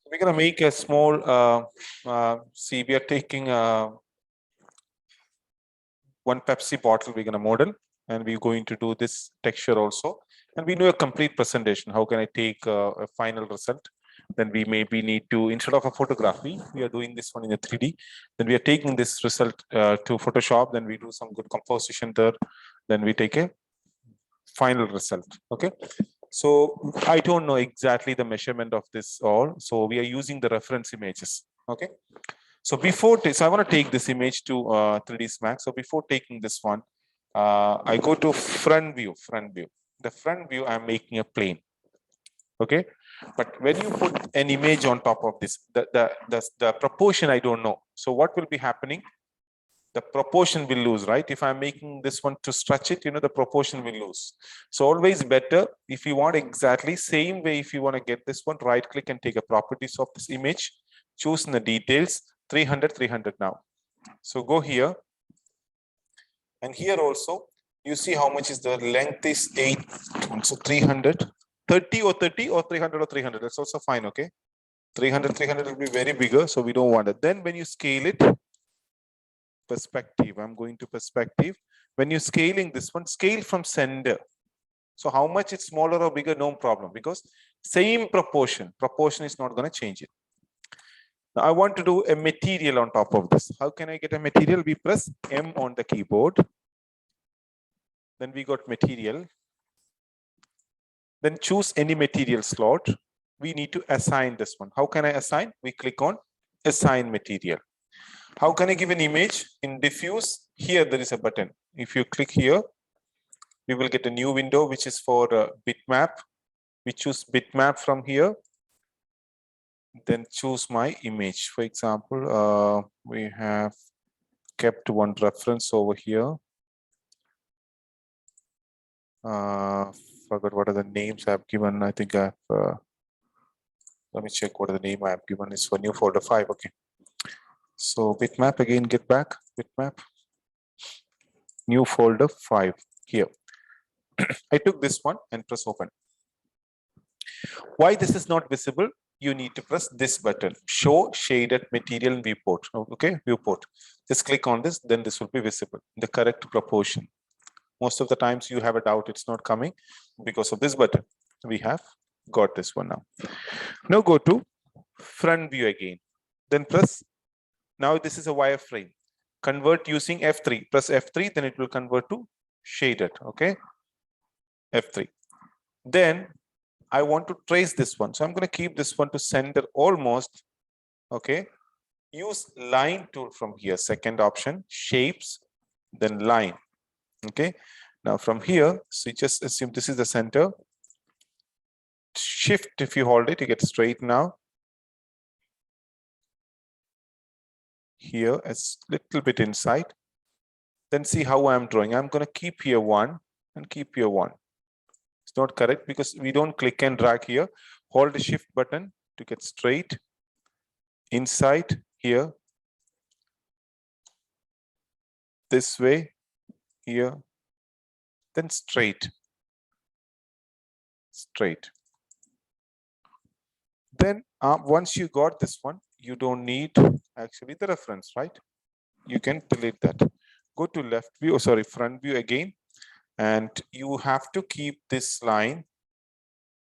We're going to make a small, see, we are taking one Pepsi bottle, we're going to model, and we're going to do this texture also. And we do a complete presentation. How can I take a final result? Then we maybe need to, instead of a photography, we are doing this one in a 3D. Then we are taking this result to Photoshop. Then we do some good composition there. Then we take a final result. Okay. So I don't know exactly the measurement of this all. So we are using the reference images. Okay. So before, so I want to take this image to 3dsmax. So before taking this one, I go to front view. The front view, I'm making a plane. Okay. But when you put an image on top of this, the proportion, I don't know. So what will be happening? The proportion will lose, right? If I'm making this one to stretch it, the proportion will lose. So always better, if you want exactly same way, if you want to get this one, right click and take a properties of this image, choose in the details, 300 now. So go here. And here also, you see how much is the length is 8. So 300, 30 or 30 or 300 or 300. That's also fine, okay? 300 will be very bigger. So we don't want it. Then when you scale it, perspective, I'm going to perspective. When you're scaling this one, scale from center. So how much it's smaller or bigger, no problem, because same proportion is not going to change it. Now I want to do a material on top of this. How can I get a material? We press M on the keyboard. Then we got material. Then choose any material slot. We need to assign this one. How can I assign? We click on assign material. How can I give an image? In diffuse, here there is a button. If you click here, we will get a new window, which is for bitmap. We choose bitmap from here. Then choose my image. For example, we have kept one reference over here. Forgot what are the names I've given. I think I've, let me check what are the name I've given is for new folder 5. Okay. So bitmap again, get back, bitmap, new folder 5 here. I took this one and press open. Why this is not visible? You need to press this button, show shaded material in viewport. Okay, viewport. Just click on this, then this will be visible, the correct proportion. Most of the times you have a doubt it's not coming because of this button. We have got this one now. Now go to front view again. Then press, now this is a wireframe. Convert using F3. Press F3, then it will convert to shaded. Okay, F3. Then I want to trace this one. So I'm going to keep this one to center almost. Okay. Use line tool from here. Second option, shapes, then line. Okay. Now from here, so just assume this is the center. Shift, if you hold it, you get straight now. Here, a little bit inside. Then see how I'm drawing. I'm going to keep here 1 and keep here 1. It's not correct because we don't click and drag here. Hold the shift button to get straight. Inside here. This way, here. Then straight. Straight. Then once you got this one, you don't need actually the reference, right? You can delete that. Go to left view, oh, sorry, front view again. And you have to keep this line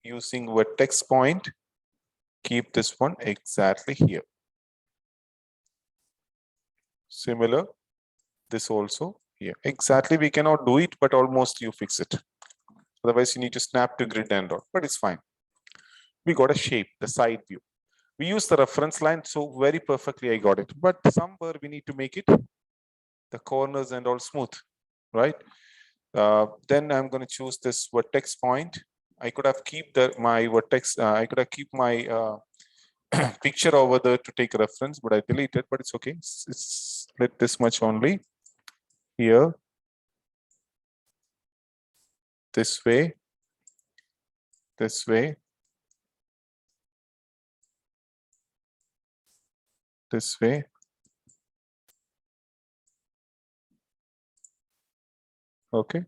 using vertex point. Keep this one exactly here. Similar, this also here. Exactly, we cannot do it, but almost you fix it. Otherwise, you need to snap to grid and all, but it's fine. We got a shape, the side view. We use the reference line, so very perfectly I got it. But somewhere we need to make it the corners and all smooth, right? Then I'm going to choose this vertex point. I could have keep my vertex. I could have keep my picture over there to take reference, but I deleted. But it's okay. It's let this much only here. This way. This way. This way. Okay.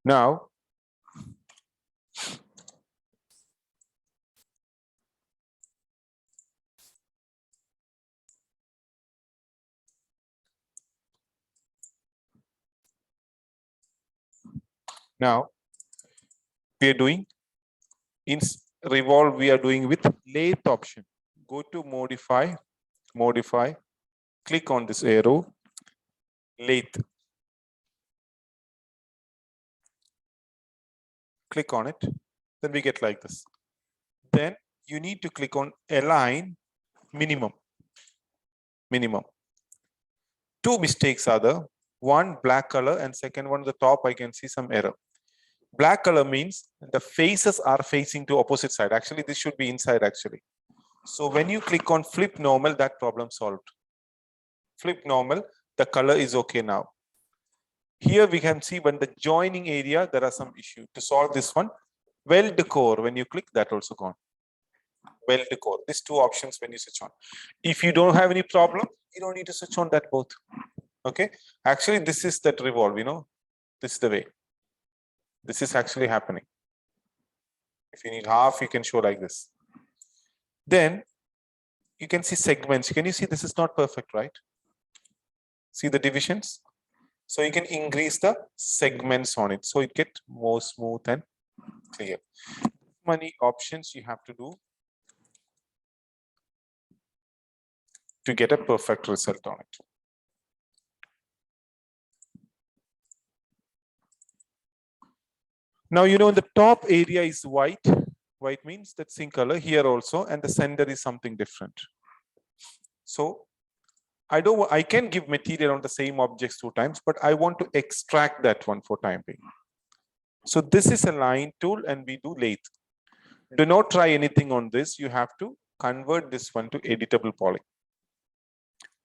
Now, Now we are doing in revolve, we are doing with lathe option. Go to modify, click on this arrow, lathe. Click on it, then we get like this. Then you need to click on align minimum. Two mistakes are there. One black color and second one the top I can see some error. Black color means the faces are facing to opposite side. Actually, this should be inside actually. So when you click on flip normal, that problem solved. Flip normal, the color is okay now. Here we can see when the joining area, there are some issue. To solve this one, weld core, when you click, that also gone. Weld core, these two options when you switch on. If you don't have any problem, you don't need to switch on that both. Okay, actually this is that revolve, you know, this is the way. This is actually happening. If you need half, you can show like this. Then you can see segments. Can you see this is not perfect, right? See the divisions? So you can increase the segments on it. So it get more smooth and clear. Many options you have to do to get a perfect result on it. Now, you know, the top area is white. White means that's in color here also, and the center is something different. So I can give material on the same objects 2 times, but I want to extract that one for time being. So this is a line tool and we do lathe. Do not try anything on this. You have to convert this one to editable poly.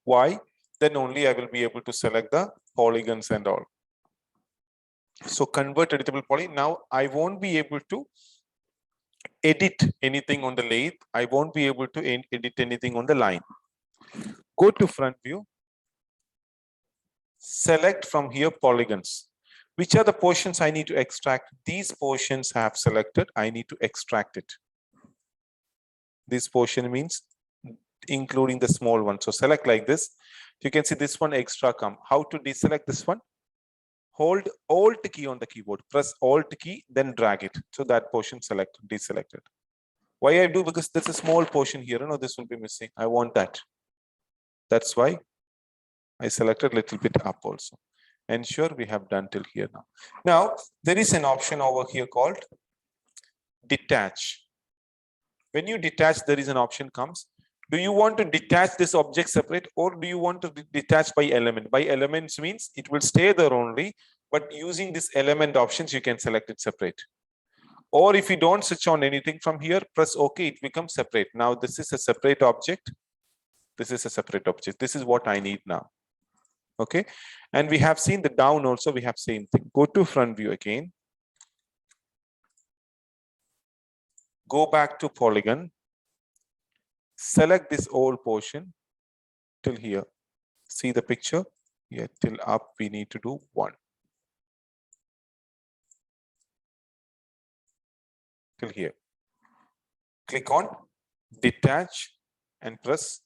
Why? Then only I will be able to select the polygons and all. So convert editable poly. Now I won't be able to edit anything on the lathe. I won't be able to edit anything on the line. Go to front view. Select from here polygons. Which are the portions I need to extract? These portions I have selected. I need to extract it. This portion means including the small one. So select like this. You can see this one extra come. How to deselect this one? Hold Alt key on the keyboard. Press Alt key, then drag it. So that portion deselected. Why I do? Because there's a small portion here. No, this will be missing. I want that. That's why I selected a little bit up also. Ensure we have done till here now. Now, there is an option over here called detach. When you detach, there is an option comes. Do you want to detach this object separate or do you want to detach by element? By elements means it will stay there only, but using this element options, you can select it separate. Or if you don't switch on anything from here, press OK, it becomes separate. Now this is a separate object. This is a separate object. This is what I need now. Okay. And we have seen the down also, we have same thing. Go to front view again. Go back to polygon. Select this whole portion till here. See the picture? Yeah, till up we need to do 1. Till here. Click on detach and press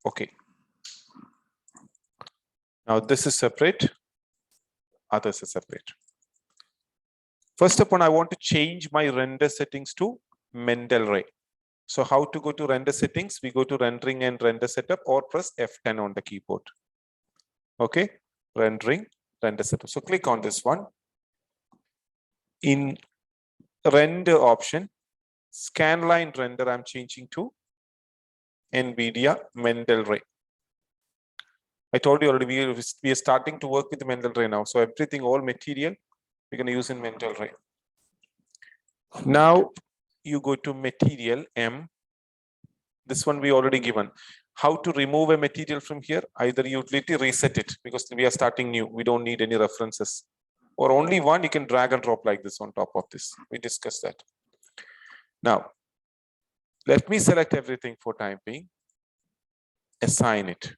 OK. Now this is separate, others are separate. First up, I want to change my render settings to Mendeley. So how to go to render settings? We go to rendering and render setup or press F10 on the keyboard. Okay, rendering, render setup. So click on this one. In render option, scanline render, I'm changing to NVIDIA Mendeley. I told you already, we are starting to work with the Mendeley now. So everything, all material, we're going to use in Mendeley. Now you go to material M. This one we already given. How to remove a material from here? Either utility reset it because we are starting new. We don't need any references. Or only one, you can drag and drop like this on top of this. We discussed that. Now, let me select everything for time being. Assign it.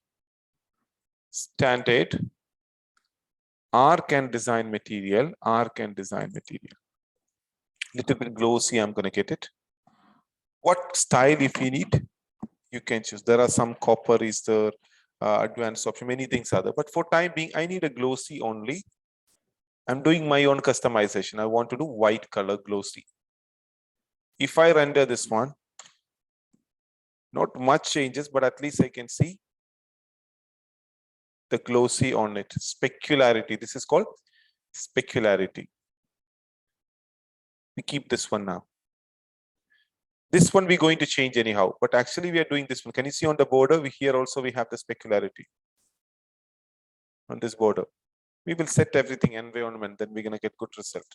Standard. Arc and design material. Arc and design material. Little bit glossy, I'm going to get it. What style if you need, you can choose. There are some copper is the advanced option, many things are there. But for time being, I need a glossy only. I'm doing my own customization. I want to do white color glossy. If I render this one, not much changes, but at least I can see the glossy on it. Specularity. This is called specularity. We keep this one now. This one we're going to change anyhow, but actually we are doing this one. Can you see on the border? Here also we have the specularity on this border. We will set everything environment, then we're going to get good result.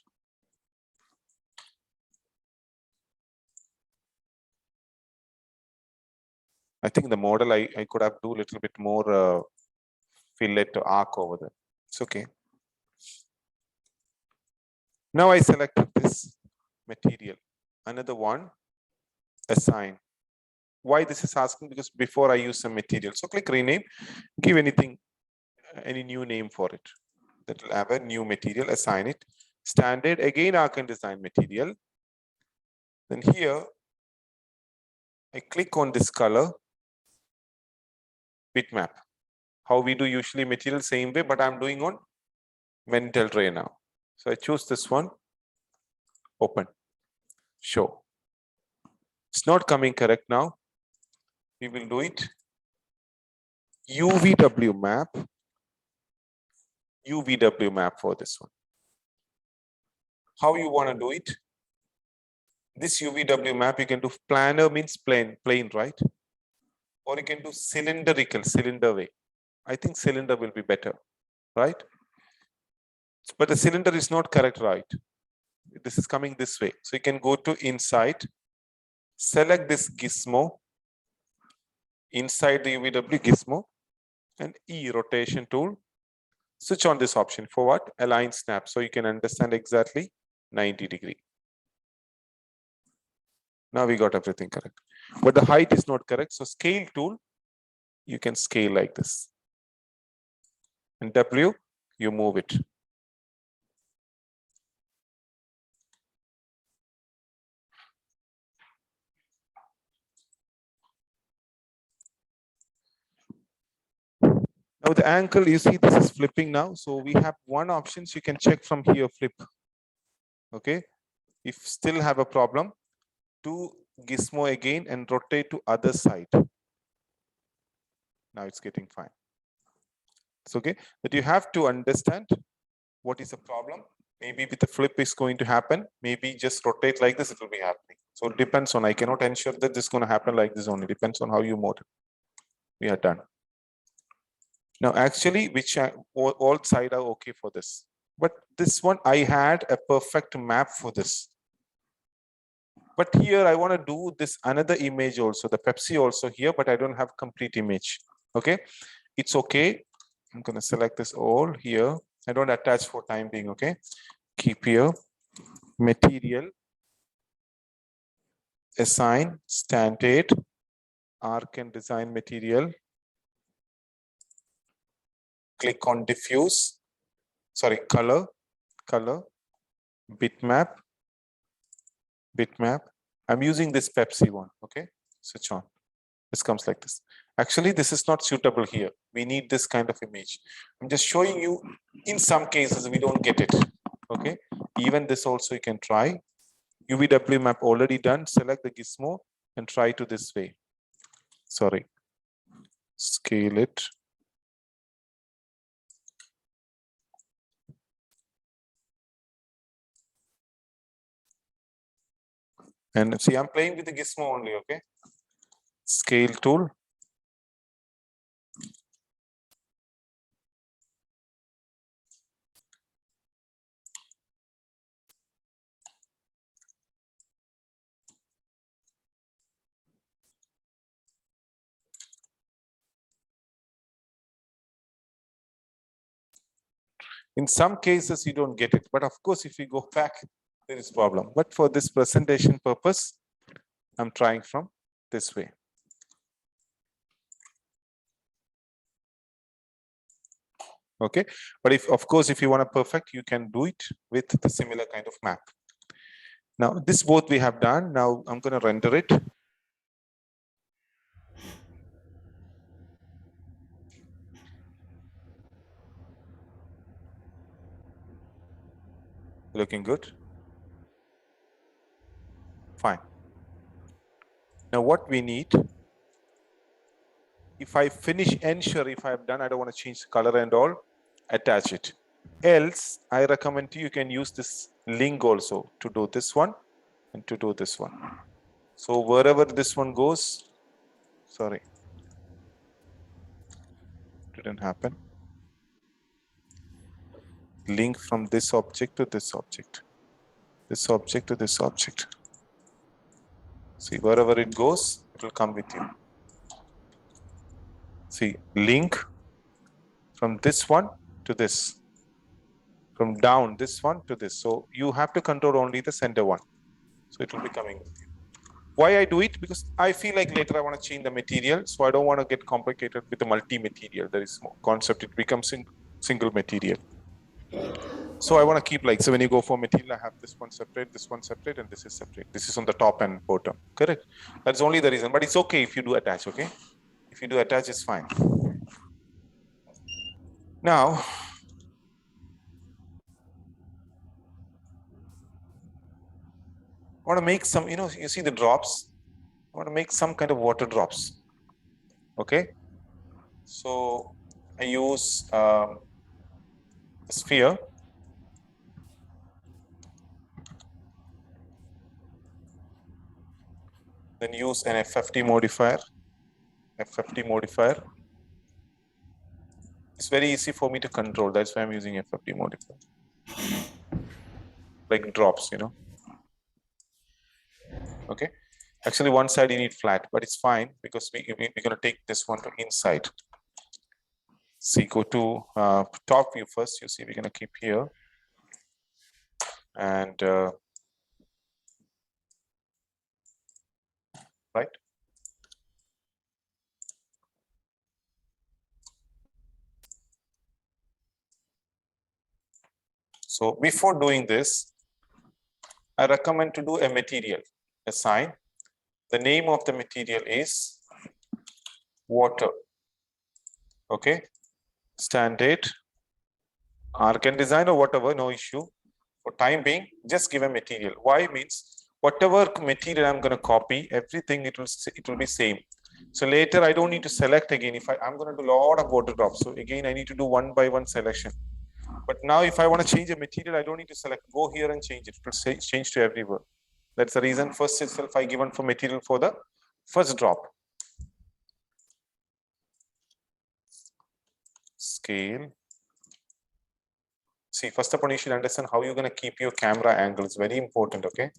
I think the model I could have do a little bit more fillet to arc over there. It's okay. Now I selected this material. Another one, assign. Why this is asking? Because before I use some material. So click rename, give anything, any new name for it. That will have a new material, assign it. Standard, again arc and design material. Then here, I click on this color, bitmap. How we do usually material same way, but I'm doing on mental tray now. So I choose this one, open, show. It's not coming correct now. We will do it. Uvw map. Uvw map for this one. How you want to do it? This Uvw map, you can do planar means plain, right? Or you can do cylindrical, cylinder way. I think cylinder will be better, right? But the cylinder is not correct, right? This is coming this way. So you can go to inside, select this gizmo, inside the Uvw gizmo, and E rotation tool. Switch on this option for what? Align snap. So you can understand exactly 90 degree. Now we got everything correct. But the height is not correct. So scale tool, you can scale like this. And W, you move it. Now the ankle, you see this is flipping now. So we have one option, so you can check from here, flip. Okay. If still have a problem, do gizmo again and rotate to other side. Now it's getting fine. It's okay. But you have to understand what is the problem. Maybe with the flip is going to happen. Maybe just rotate like this, it will be happening. So it depends on, I cannot ensure that this is going to happen like this only. Depends on how you model. We are done. Now, actually, which all side are okay for this. But this one, I had a perfect map for this. But here I want to do this another image also, the Pepsi also here, but I don't have complete image. Okay, it's okay. I'm going to select this all here. I don't attach for time being. Okay, keep here, material, assign, standard, arc and design material. Click on diffuse, sorry, color, bitmap. I'm using this Pepsi one. Okay, switch on. This comes like this. Actually, this is not suitable here. We need this kind of image. I'm just showing you, in some cases, we don't get it. Okay, even this also you can try. Uvw map already done. Select the gizmo and try to this way. Sorry, scale it. And see, I'm playing with the gizmo only. Okay, scale tool. In some cases, you don't get it. But of course, if you go back, there is problem. But for this presentation purpose, I'm trying from this way. Okay, but if of course, if you want to perfect, you can do it with the similar kind of map. Now, this both we have done. Now I'm going to render it. Looking good? Fine. Now what we need, if I finish, ensure if I've done, I don't want to change the color and all, attach it. Else, I recommend you can use this link also to do this one and to do this one. So wherever this one goes, sorry, didn't happen. Link from this object to this object, this object to this object. See, wherever it goes, it will come with you. See, link from this one to this, from down this one to this. So you have to control only the center one. So it will be coming with you. Why I do it? Because I feel like later I want to change the material. So I don't want to get complicated with the multi-material. There is more concept. It becomes single material. So I want to keep like, so when you go for material, I have this one separate, and this is separate. This is on the top and bottom, correct? That's only the reason, but it's okay if you do attach, okay? If you do attach, it's fine. Now, I want to make some, you see the drops? I want to make some kind of water drops, okay? So I use a sphere. Then use an FFT modifier. It's very easy for me to control. That's why I'm using FFT modifier. Like drops, Okay. Actually, one side you need flat, but it's fine because we're going to take this one to inside. See, go to top view first. You see, we're going to keep here. And right. So before doing this, I recommend to do a material, assign. The name of the material is water. Okay. Standard, Arcan design or whatever, no issue. For time being, just give a material. Why means whatever material I'm going to copy, everything it will be same. So later I don't need to select again. If I'm going to do a lot of water drops, so again I need to do one by one selection. But now if I want to change a material, I don't need to select. Go here and change it. It will say change to everywhere. That's the reason first itself I given for material for the first drop. Scale. See, first of all, you should understand how you're going to keep your camera angle. It's very important, okay?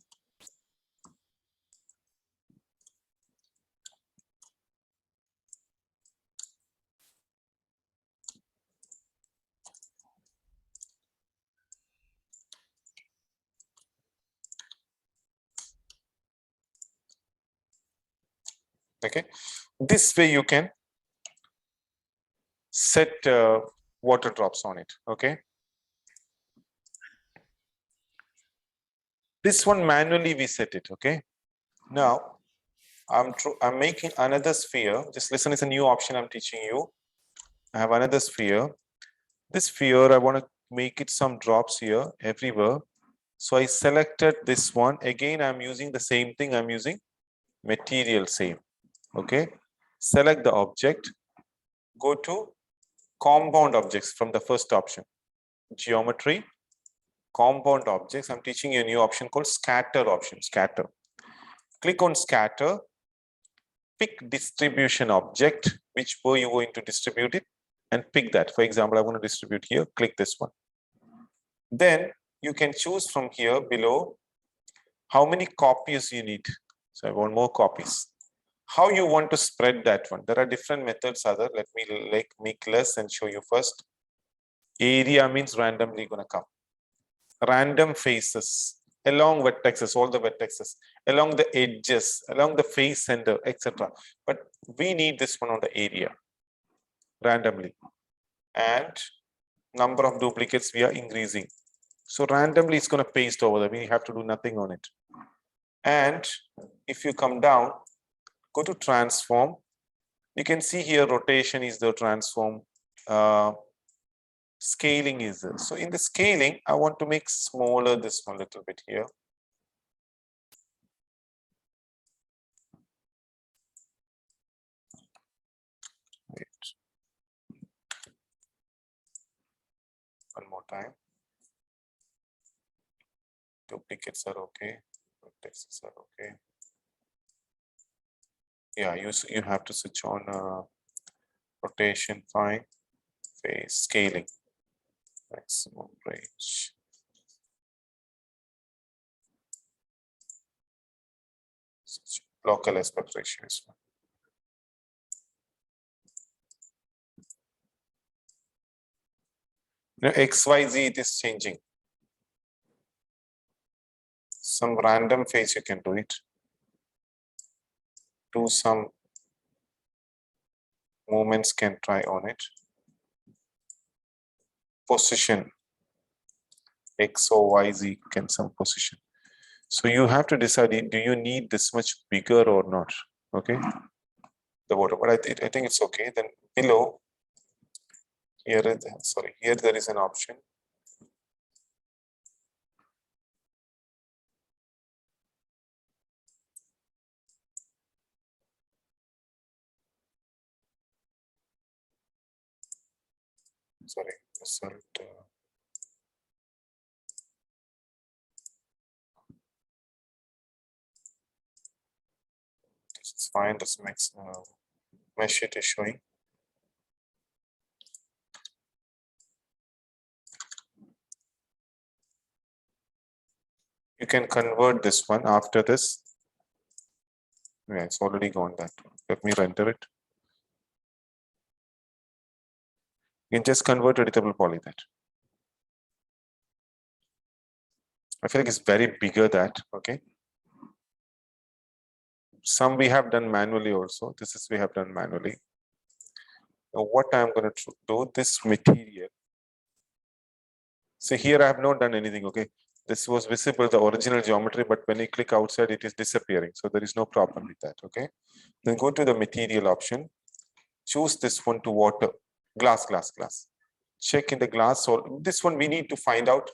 Okay, this way you can set water drops on it. Okay, this one manually we set it. Okay, now I'm making another sphere. Just listen, it's a new option I'm teaching you. I have another sphere. This sphere I want to make it some drops here everywhere. So I selected this one. Again, I'm using the same thing. I'm using material same. Okay, select the object, go to compound objects from the first option, geometry, compound objects. I'm teaching you a new option called scatter option, scatter. Click on scatter, pick distribution object, which way you're going to distribute it, and pick that. For example, I want to distribute here, click this one. Then you can choose from here below how many copies you need. So I want more copies. How you want to spread that one. There are different methods. Let me make less and show you first. Area means randomly gonna come. Random faces along vertexes, all the vertexes, along the edges, along the face center, etc. But we need this one on the area randomly. And number of duplicates we are increasing. So randomly it's going to paste over there. We have to do nothing on it. And if you come down, go to transform. You can see here rotation is the transform. Scaling is there. So in the scaling, I want to make smaller this one little bit here. Wait. One more time. Duplicates are okay. Texts are okay. Yeah, you have to switch on rotation, fine, phase, scaling, maximum range. Local aspect ratio is fine. Now XYZ it is changing. Some random phase you can do it. Do some movements can try on it. Position X or Y Z can some position. So you have to decide, do you need this much bigger or not? Okay. The water, but I think it's okay. Then below here, sorry, here there is an option. Sorry, result. It's fine. This makes mesh it is showing. You can convert this one after this. Yeah, it's already gone that. Let me render it. You can just convert editable poly that. I feel like it's very bigger that, okay. Some we have done manually also. This is we have done manually. Now what I'm going to do, this material. So here I have not done anything, okay. This was visible, the original geometry, but when you click outside, it is disappearing. So there is no problem with that, okay. Then go to the material option. Choose this one to water, glass. Check in the glass, or this one we need to find out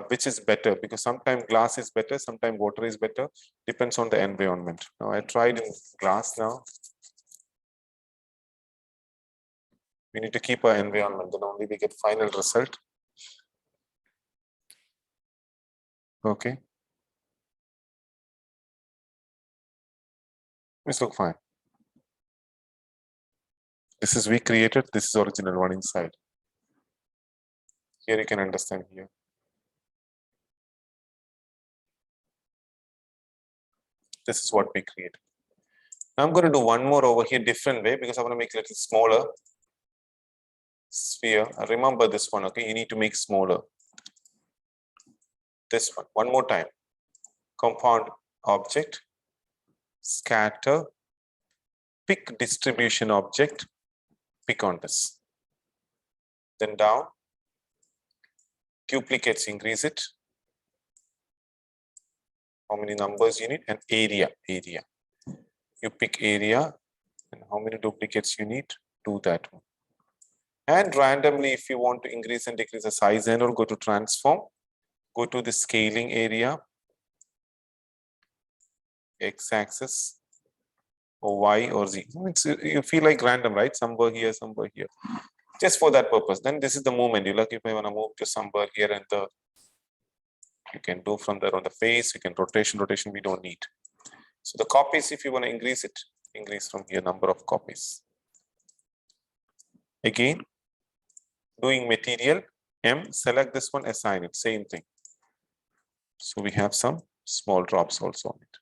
which is better, because sometimes glass is better, sometimes water is better, depends on the environment. Now I tried in glass now. We need to keep our environment, then only we get final result. Okay. This look fine. This is we created, this is original one inside. Here you can understand here. This is what we create. Now I'm going to do one more over here different way, because I want to make it a little smaller. Sphere. Remember this one, okay? You need to make smaller. This one more time. Compound object, scatter, pick distribution object, pick on this. Then down, duplicates, increase it. How many numbers you need? And area. You pick area, and how many duplicates you need? Do that one. And randomly, if you want to increase and decrease the size and or go to transform, go to the scaling area, x-axis, or y or z. You feel like random, right? Somewhere here, somewhere here. Just for that purpose. Then this is the movement. You look, if I want to move to somewhere here, and you can do from there on the face. You can rotation we don't need. So the copies, if you want to increase it, increase from here number of copies. Again, doing material M, select this one, assign it, same thing. So we have some small drops also on it.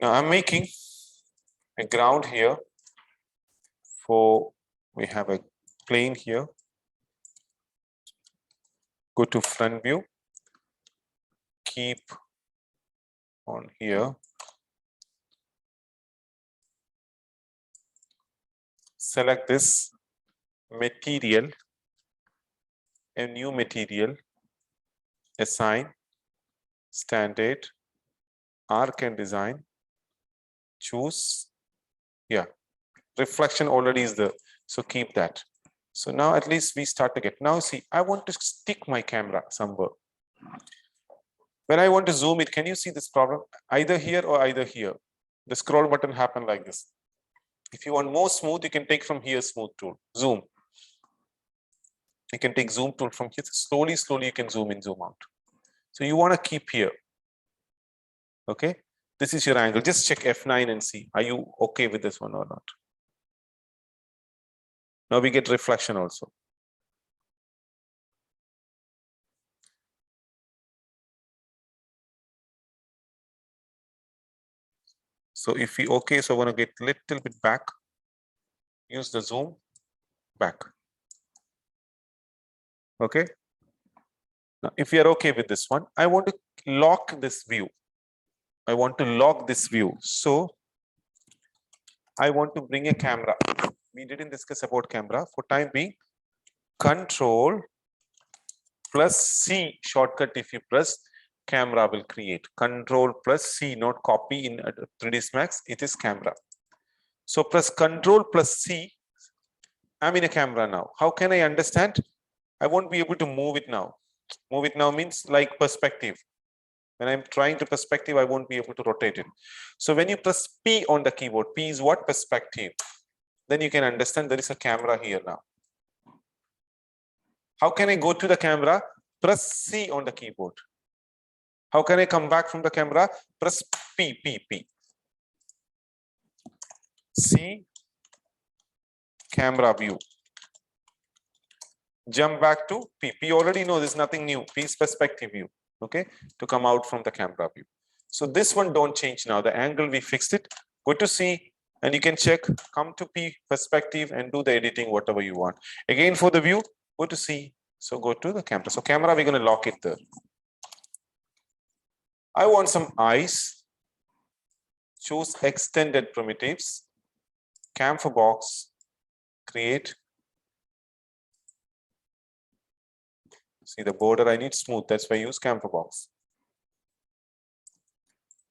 Now I'm making a ground here for, we have a plane here. Go to front view, keep on here. Select this material, a new material, assign, standard, arc and design, choose, yeah, reflection already is there, so keep that. So now at least we start to get. Now see, I want to stick my camera somewhere. When I want to zoom it, can you see this problem? Either here or either here. The scroll button happen like this. If you want more smooth, you can take from here smooth tool, zoom. You can take zoom tool from here. Slowly, slowly you can zoom in, zoom out. So you want to keep here. Okay. This is your angle. Just check F9 and see, are you okay with this one or not? Now we get reflection also. So if we okay, so I want to get a little bit back. Use the zoom back. Okay. Now, if we are okay with this one, I want to lock this view. I want to lock this view. So I want to bring a camera. We didn't discuss about camera. For time being, Control plus C shortcut. If you press, camera will create. Control plus C, not copy in 3dsmax. It is camera. So press Control plus C. I'm in a camera now. How can I understand? I won't be able to move it now. Move it now means like perspective. When I'm trying to perspective, I won't be able to rotate it. So when you press P on the keyboard, P is what? Perspective. Then you can understand there is a camera here now. How can I go to the camera? Press C on the keyboard. How can I come back from the camera? Press P, P, P. C, camera view. Jump back to P. P already know there's nothing new. P is perspective view. Okay, to come out from the camera view. So this one don't change now. The angle we fixed it. Go to C and you can check. Come to P perspective and do the editing whatever you want. Again for the view, go to C. So go to the camera. So camera we're going to lock it there. I want some eyes. Choose extended primitives. Camphor box. Create. See the border I need smooth, that's why I use camphor box.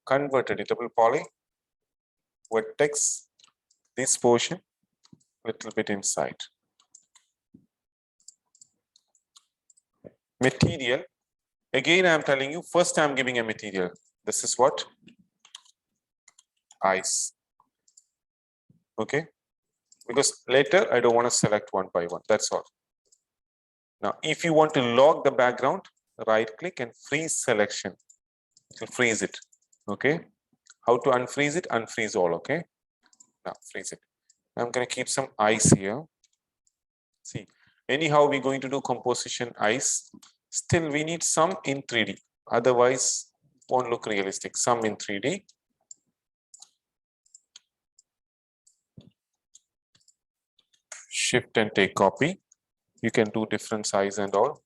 Convert editable poly, vertex, this portion, little bit inside. Material, again I am telling you, first I am giving a material. This is what? Eyes. Okay, because later I don't want to select one by one, that's all. Now, if you want to lock the background, right click and freeze selection. It will freeze it. Okay. How to unfreeze it? Unfreeze all. Okay. Now freeze it. I'm going to keep some eyes here. See, anyhow, we're going to do composition eyes. Still, we need some in 3D. Otherwise, won't look realistic. Some in 3D. Shift and take copy. You can do different size and all.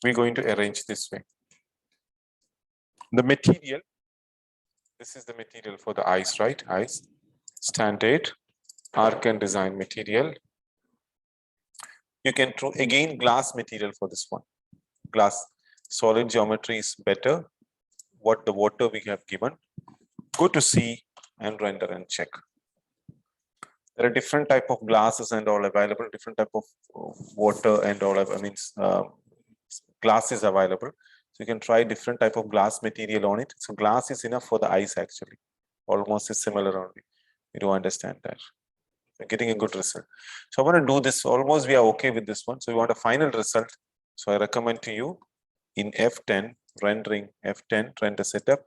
We're going to arrange this way. The material, this is the material for the eyes, right? Eyes, standard, arc and design material. You can throw again glass material for this one. Glass, solid geometry is better. What the water we have given. Go to C and render and check. There are different type of glasses and all available, different type of water and all, glass is available. So you can try different type of glass material on it. So glass is enough for the eyes actually. Almost is similar only. You don't understand that. We're getting a good result. So I want to do this. Almost we are okay with this one. So we want a final result. So I recommend to you in F10, rendering F10, render setup.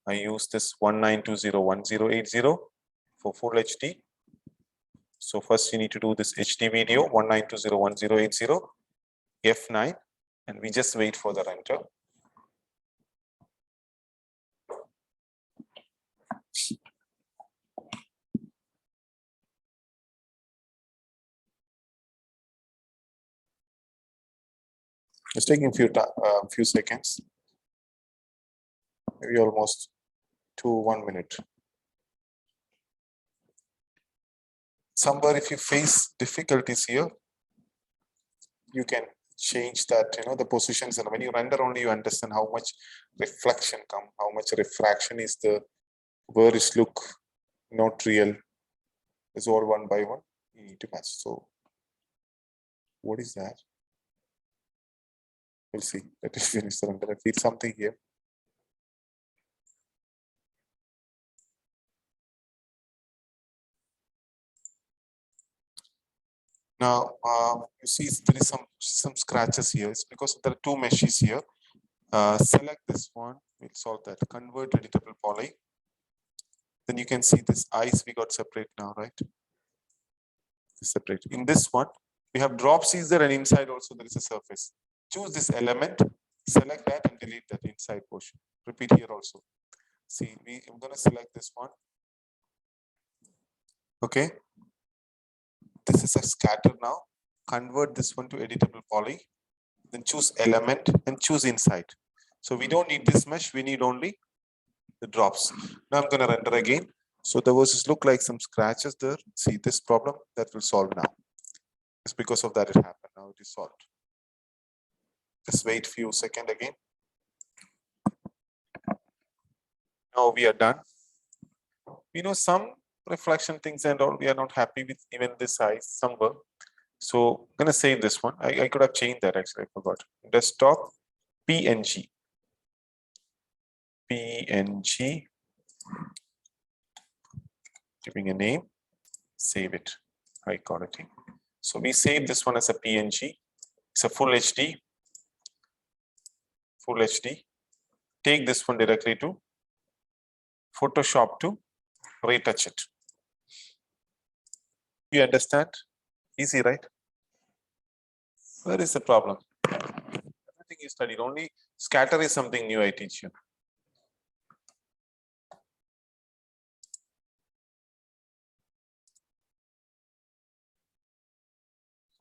I use this 19201080 for full HD. So first you need to do this HD video 19201080 F9, and we just wait for the render. It's taking few seconds, maybe almost 1 minute. Somewhere if you face difficulties here, you can change that, the positions, and when you render only you understand how much reflection come, how much refraction is the, where is look not real, is all one by one you need to match. So what is that? We'll see. Let us finish the render. I feel something here. Now you see there is some scratches here. It's because there are two meshes here. Select this one. We'll solve that. Convert editable poly. Then you can see this eyes we got separate now, right? Separate. In this one, we have drops is there, and inside also there is a surface. Choose this element, select that and delete that inside portion. Repeat here also. See, I'm going to select this one. Okay. This is a scatter now. Convert this one to editable poly. Then choose element and choose inside. So we don't need this mesh, we need only the drops. Now I'm going to render again. So there was look like some scratches there. See this problem that will solve now. It's because of that it happened. Now it is solved. Just wait few seconds again. Now we are done. Some reflection things and all, we are not happy with even this size somewhere. So I'm going to save this one. I could have changed that actually, I forgot. Desktop, PNG. PNG. Giving a name, save it, high quality. So we save this one as a PNG. It's a full HD. Full HD. Take this one directly to Photoshop to retouch it. You understand? Easy, right? Where is the problem? Everything you studied, only scatter is something new I teach you.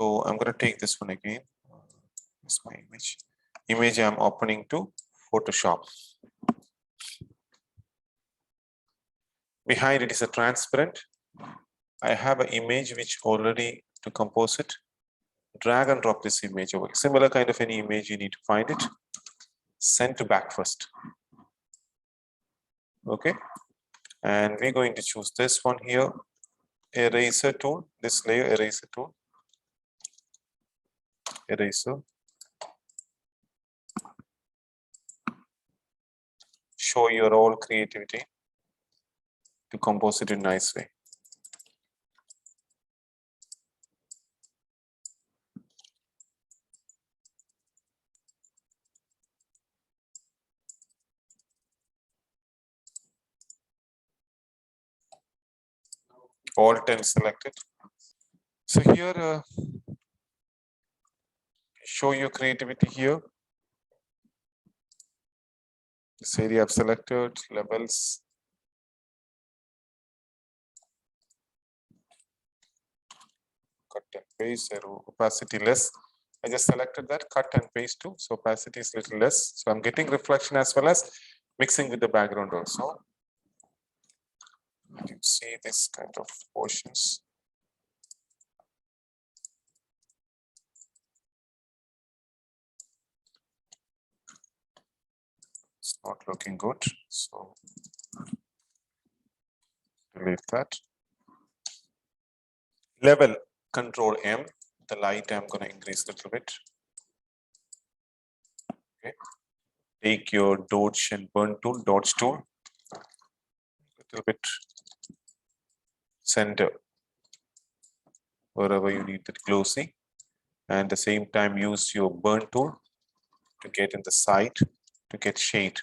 So I'm going to take this one again. This is my image. Image I'm opening to Photoshop. Behind it is a transparent. I have an image which already to compose it. Drag and drop this image over. Similar kind of any image, you need to find it. Send to back first. Okay. And we're going to choose this one here. Eraser tool. This layer eraser tool. Eraser. Show your all creativity to compose it in a nice way. Alt and selected. So here, show your creativity here. This area I've selected, levels. Cut and paste, opacity less. I just selected that, cut and paste too. So opacity is little less. So I'm getting reflection as well as mixing with the background also. You see this kind of portions. It's not looking good. So delete that. Level, Control M. The light I'm going to increase a little bit. Okay. Take your dodge and burn tool, dodge tool. A little bit center. wherever you need it glossy, and at the same time use your burn tool to get in the side to get shade.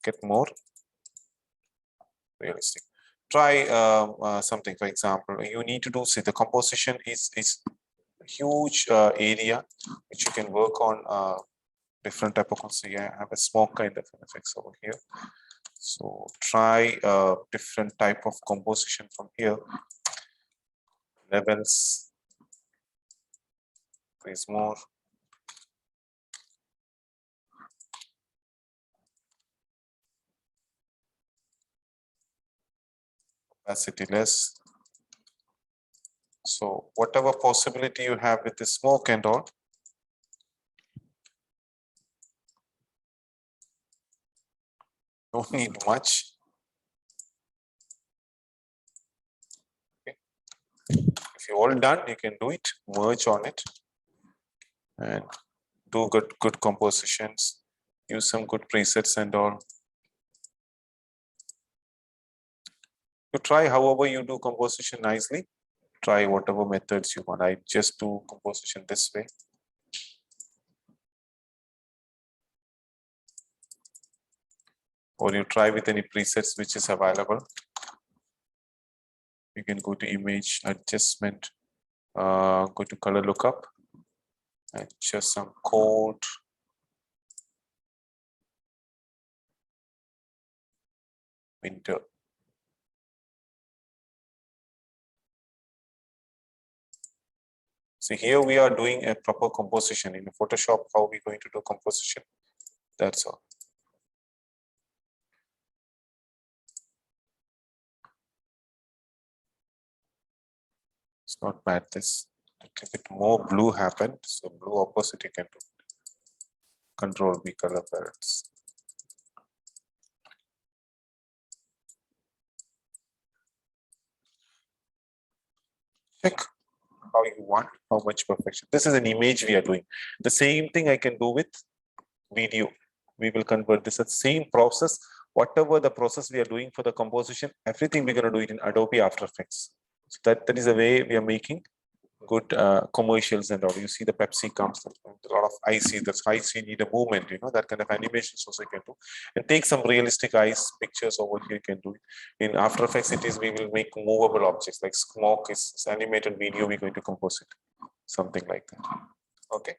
Get more realistic. Try something, for example, you need to do, see, the composition is a huge area which you can work on different type of, see, I have a smoke kind of effects over here. So try different type of composition from here. Levels, please more. Opacity less. So whatever possibility you have with the smoke and all, don't need much. Okay. If you're all done, you can do it, merge on it, and do good compositions. Use some good presets and all. You try however you do composition nicely. Try whatever methods you want. I just do composition this way. Or you try with any presets which is available. You can go to image adjustment, go to color lookup, and just some code. Winter. So here we are doing a proper composition in Photoshop. How are we going to do composition? That's all. It's not bad. This a little bit more blue happened. So blue opposite you can do. Control B color palettes. Check how you want, how much perfection. This is an image we are doing. The same thing I can do with video. We will convert this as same process. Whatever the process we are doing for the composition, everything we're going to do it in Adobe After Effects. So that is the way we are making good commercials and all. You see the Pepsi comes, a lot of ice. That's ice, you need a movement, you know, that kind of animations also you can do. And take some realistic ice pictures over here, you can do it. In After Effects, it is, we will make movable objects like smoke is animated video, we're going to compose it. Something like that. Okay.